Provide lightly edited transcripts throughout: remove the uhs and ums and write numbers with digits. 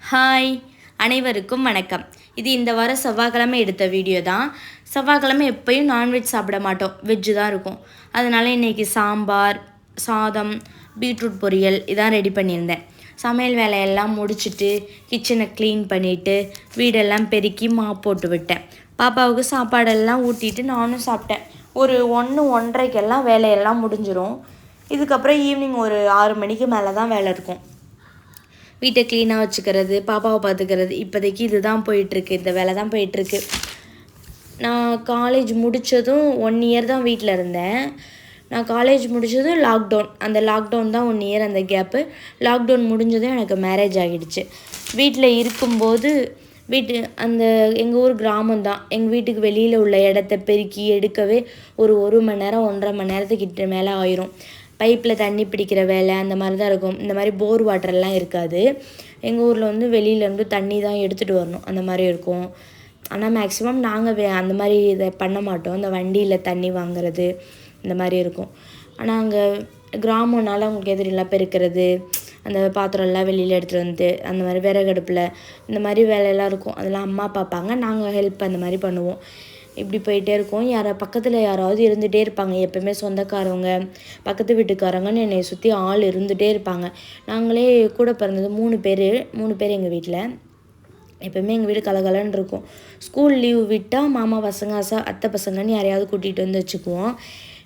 Hi, அனைவருக்கும் வணக்கம். இது இந்த வாரம் செவ்வாய்க்கிழமை எடுத்த வீடியோ தான். செவ்வாய்க்கிழமை எப்பயும் நான்வெஜ் சாப்பிட மாட்டோம், வெஜ்ஜு தான் இருக்கும். அதனால் இன்றைக்கி சாம்பார், சாதம், பீட்ரூட் பொரியல் இதான் ரெடி பண்ணியிருந்தேன். சமையல் வேலையெல்லாம் முடிச்சுட்டு கிச்சனை க்ளீன் பண்ணிவிட்டு வீடெல்லாம் பெருக்கி மாப் போட்டு விட்டேன். பாப்பாவுக்கு சாப்பாடெல்லாம் ஊட்டிட்டு நானும் சாப்பிட்டேன். ஒரு 1-1:30 வேலையெல்லாம் முடிஞ்சிடும். இதுக்கப்புறம் ஈவினிங் ஒரு 6 மணிக்கு மேலே தான் வேலை இருக்கும். வீட்டை க்ளீனாக வச்சுக்கிறது, பாப்பாவை பார்த்துக்கிறது, இப்போதைக்கு இது தான் போயிட்டுருக்கு, இந்த வேலை தான் போயிட்டுருக்கு. நான் காலேஜ் முடித்ததும் 1 இயர் தான் வீட்டில் இருந்தேன். நான் காலேஜ் முடித்ததும் லாக்டவுன், அந்த லாக்டவுன் தான் 1 இயர் அந்த கேப்பு. லாக்டவுன் முடிஞ்சதும் எனக்கு மேரேஜ் ஆகிடுச்சு. வீட்டில் இருக்கும்போது அந்த எங்கள் ஊர் கிராமம் தான். எங்கள் வீட்டுக்கு வெளியில் உள்ள இடத்த பெருக்கி எடுக்கவே ஒரு மணி நேரம் 1.5 மணி நேரத்துக்கிட்ட மேலே ஆயிரும். பைப்பில் தண்ணி பிடிக்கிற வேலை அந்த மாதிரி தான் இருக்கும். இந்த மாதிரி போர் வாட்டர்லாம் இருக்காது. எங்கள் ஊரில் வெளியிலேருந்து தண்ணி தான் எடுத்துகிட்டு வரணும், அந்த மாதிரி இருக்கும். ஆனால் மேக்ஸிமம் நாங்கள் அந்த மாதிரி இதை பண்ண மாட்டோம். இந்த வண்டியில் தண்ணி வாங்குறது இந்த மாதிரி இருக்கும். ஆனால் அங்கே கிராமம்னால அவங்களுக்கு எதிரெல்லாம் பெருக்கிறது, அந்த பாத்திரம்லாம் வெளியில் எடுத்துகிட்டு வந்து அந்த மாதிரி விறகடுப்பில் இந்த மாதிரி வேலையெல்லாம் இருக்கும். அதெல்லாம் அம்மா பார்ப்பாங்க, நாங்கள் ஹெல்ப் அந்த மாதிரி பண்ணுவோம். இப்படி போயிட்டே இருக்கும். பக்கத்தில் யாராவது இருந்துகிட்டே இருப்பாங்க. எப்போயுமே சொந்தக்காரவங்க, பக்கத்து வீட்டுக்காரங்கன்னு என்னை சுற்றி ஆள் இருந்துகிட்டே இருப்பாங்க. நாங்களே கூட பிறந்தது 3 பேர் எங்கள் வீட்டில். எப்போயுமே எங்கள் வீடு கலகலன்னு இருக்கும். ஸ்கூல் லீவ் விட்டால் மாமா பசங்க, அத்தை பசங்கன்னு யாரையாவது கூட்டிகிட்டு வந்து வச்சுக்குவோம்.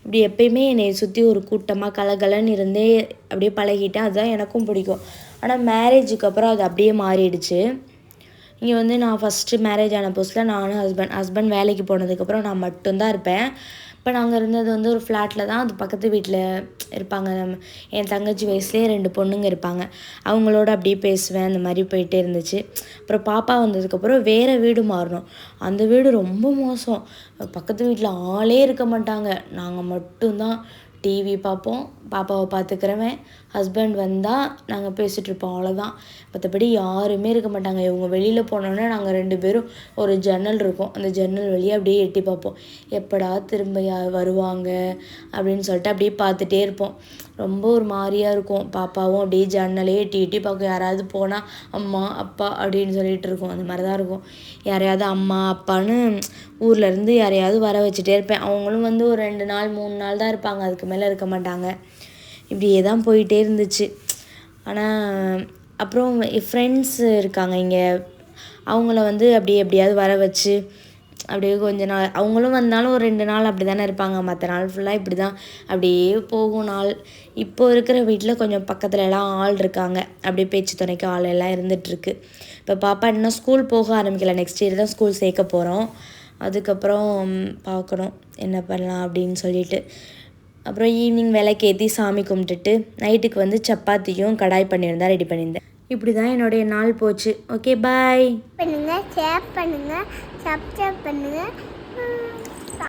இப்படி எப்பயுமே என்னை சுற்றி ஒரு கூட்டமாக கலகலன்னு இருந்தே அப்படியே பழகிட்டேன். அதுதான் எனக்கும் பிடிக்கும். ஆனால் மேரேஜுக்கு அப்புறம் அது அப்படியே மாறிடுச்சு. இங்கே நான் ஃபஸ்ட்டு மேரேஜ் ஆன புதுசில் நானும் ஹஸ்பண்ட் வேலைக்கு போனதுக்கப்புறம் நான் மட்டும்தான் இருப்பேன். இப்போ நாங்கள் இருந்தது ஒரு ஃப்ளாட்டில் தான். அது பக்கத்து வீட்டில் இருப்பாங்க. என் தங்கச்சி வயசுலேயே 2 பொண்ணுங்க இருப்பாங்க. அவங்களோட அப்படியே பேசுவேன். அந்த மாதிரி போயிட்டே இருந்துச்சு. அப்புறம் பாப்பா வந்ததுக்கப்புறம் வேறு வீடு மாறினோம். அந்த வீடு ரொம்ப மோசம். பக்கத்து வீட்டில் ஆளே இருக்க மாட்டாங்க. நாங்கள் மட்டும்தான் டிவி பார்ப்போம், பாப்பாவை பார்த்துக்கிறவன், ஹஸ்பண்ட் வந்தால் நாங்கள் பேசிகிட்ருப்போம், அவ்வளோதான். மற்றபடி யாருமே இருக்க மாட்டாங்க. இவங்க வெளியில் போனோன்னே நாங்கள் 2 பேரும் ஒரு ஜன்னல் இருக்கும், அந்த ஜன்னல் வழியாக அப்படியே எட்டி பார்ப்போம். எப்படா திரும்ப வருவாங்க அப்படின்னு சொல்லிட்டு அப்படியே பார்த்துட்டே இருப்போம். ரொம்ப ஒரு மாதிரியாக இருக்கும். பாப்பாவும் அப்படியே ஜன்னலே எட்டி எட்டி பார்க்கும். யாராவது போனால் அம்மா அப்பா அப்படின்னு சொல்லிகிட்டு இருக்கும். அந்த மாதிரி தான் இருக்கும். யாரையாவது அம்மா அப்பான்னு ஊர்லேருந்து யாரையாவது வர வச்சுட்டே இருப்பேன். அவங்களும் ஒரு 2 நாள் 3 நாள் தான் இருப்பாங்க, அதுக்கு மேலே இருக்க மாட்டாங்க. இப்படியே தான் போயிட்டே இருந்துச்சு. ஆனால் அப்புறம் என் ஃப்ரெண்ட்ஸ் இருக்காங்க இங்கே, அவங்கள அப்படியே எப்படியாவது வர வச்சு அப்படியே கொஞ்ச நாள் அவங்களும் வந்தாலும் ஒரு 2 நாள் அப்படி தானே இருப்பாங்க. மற்ற நாள் ஃபுல்லாக இப்படி தான் அப்படியே போகும் நாள். இப்போ இருக்கிற வீட்டில் கொஞ்சம் பக்கத்துலலாம் ஆள் இருக்காங்க, அப்படியே பேச்சு துணைக்கு ஆள் எல்லாம் இருந்துகிட்ருக்கு. இப்போ பாப்பா இன்னும் ஸ்கூல் போக ஆரம்பிக்கல. நெக்ஸ்ட் இயர் தான் ஸ்கூல் சேர்க்க போகிறோம். அதுக்கப்புறம் பார்க்கணும் என்ன பண்ணலாம் அப்படின்னு சொல்லிட்டு. அப்புறம் ஈவினிங் விளக்கேற்றி சாமி கும்பிட்டுட்டு நைட்டுக்கு சப்பாத்தியும் கடாய் பன்னீரும் தான் ரெடி பண்ணியிருந்தேன். இப்படி தான் என்னுடைய நாள் போச்சு. ஓகே, பாய். பண்ணுங்கள், ஷேர் பண்ணுங்கள், சப்ஸ்கிரைப் பண்ணுங்கள்.